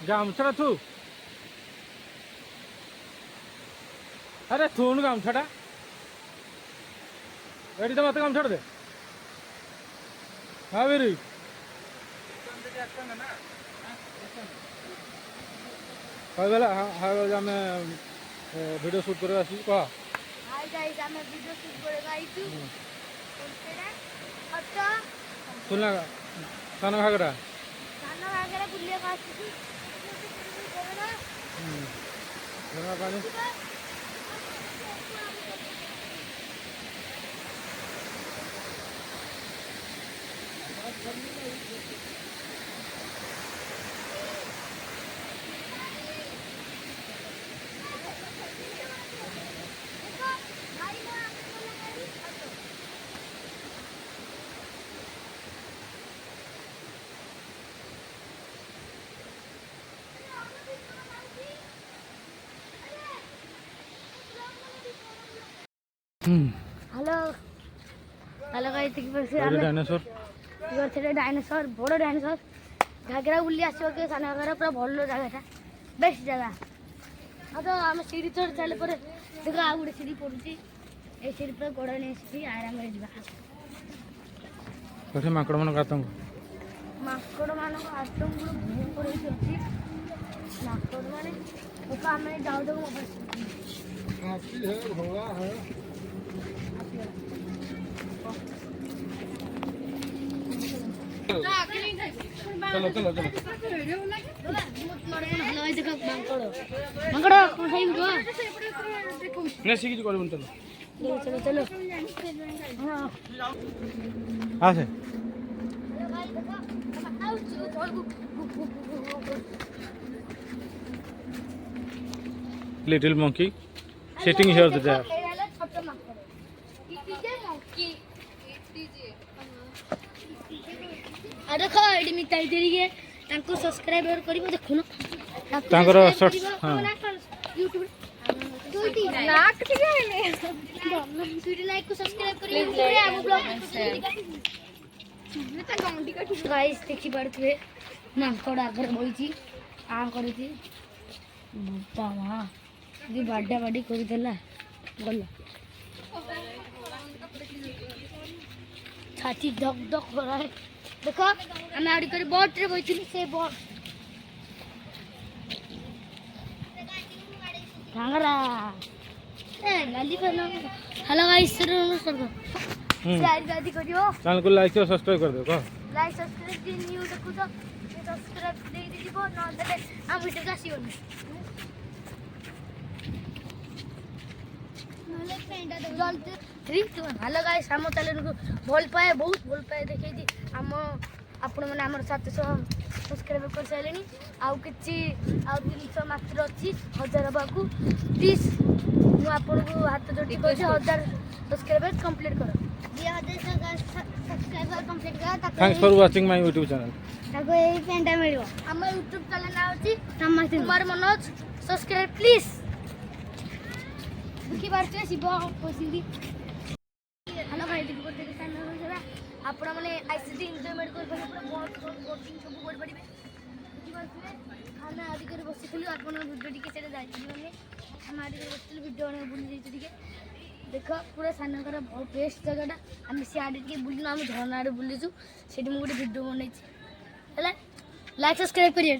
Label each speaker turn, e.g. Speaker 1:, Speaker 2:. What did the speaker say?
Speaker 1: गामछा थू अरे थून गामछाटा एटी तो मत गामछा दे हाँ वीर गला हाँ आम वीडियो शूट कर सुनला सान घागरा पानी
Speaker 2: hello hello guys
Speaker 1: dinosaur
Speaker 2: dinosaur बड़ डायनासोर घागरा बुली आसो के सान घागरा पूरा भल जगह बेस्ट जगह हाँ तो आम सीढ़ी चढ़ सारे पर देख आ गोटे सीढ़ी पड़ुची ये सीढ़ी पूरा गोड़ नहीं आराम
Speaker 1: कठे माकड़ मान आतंक
Speaker 2: माकड़ मान आतंक भयंकर अच्छी माकड़ मैंने आम जाऊ जाऊ
Speaker 3: हाथी है घोड़ा है
Speaker 1: चलो चलो चलो नहीं सीखी कर चलो
Speaker 2: चलो चलो
Speaker 1: आसे little monkey sitting here there
Speaker 2: देखो एडी मिताई देरिगे तांको सब्सक्राइबर करिवो देखुनो
Speaker 1: तांकर शॉर्ट्स हां
Speaker 2: YouTube दुईटी लाख टिके हेले दुईटी लाइक को सब्सक्राइब करियो पूरे आगो ब्लॉग ता गंडी का ठीक गाइस देखि पड़थवे मांकड़ आगर बोइची आ करिथि बाबा दी बाडा बाडी करि देला गल्ला छाती धक धक हो रहा है देखो हमें आड़ी कर बोट रे बोइथि से बोट घागरा ए गाली करना हेलो गाइस नमस्कार शेयर गादी करियो
Speaker 1: चैनल को लाइक और सब्सक्राइब कर दो को
Speaker 2: लाइक सब्सक्राइब दिन न्यू देखु तो सब्सक्राइब दे दीजिए न देले हम वीडियो का सियोनी हेलो गाइस आम चैनल को भल पाए बहुत भल पाए देखी आम आपण मैंने आम 700 सब्सक्राइब कर सारे आउ कि 300 मात्र अच्छी 1000 हवाक प्लीज मुझे आपन को हाथ जोड़ी कहूँ 1000 सब्सक्राइबर कंप्लीट कर 1000 सब्सक्राइबर कंप्लीट कर
Speaker 1: thanks for watching my YouTube channel
Speaker 2: ताको एई पेंटा मिलियो हम यूट्यूब चैनल ना होची कुमार मनोज सब्सक्राइब प्लीज दुखी बारचे शिव कोसिंदी हेलो भाई दिख बोलते के सामने होरा आपण माने आईसीटी एंजॉयमेंट कर पूरा बहुत बोटिंग सब कर पड़िबे दुखी बारचे हम आदि कर बसिखलु आपण वीडियो टिके सेटा जाईछि माने हम आदि कर बसिखलु वीडियो ने बुली जाईछि टिके देखो पूरा सानकर बहुत बेस्ट जगहटा हम से आदि के बुलिनु हम झरना रे बुलिछु सेठी मु गोटे वीडियो बनाइछि हला लाइक सब्सक्राइब करिए।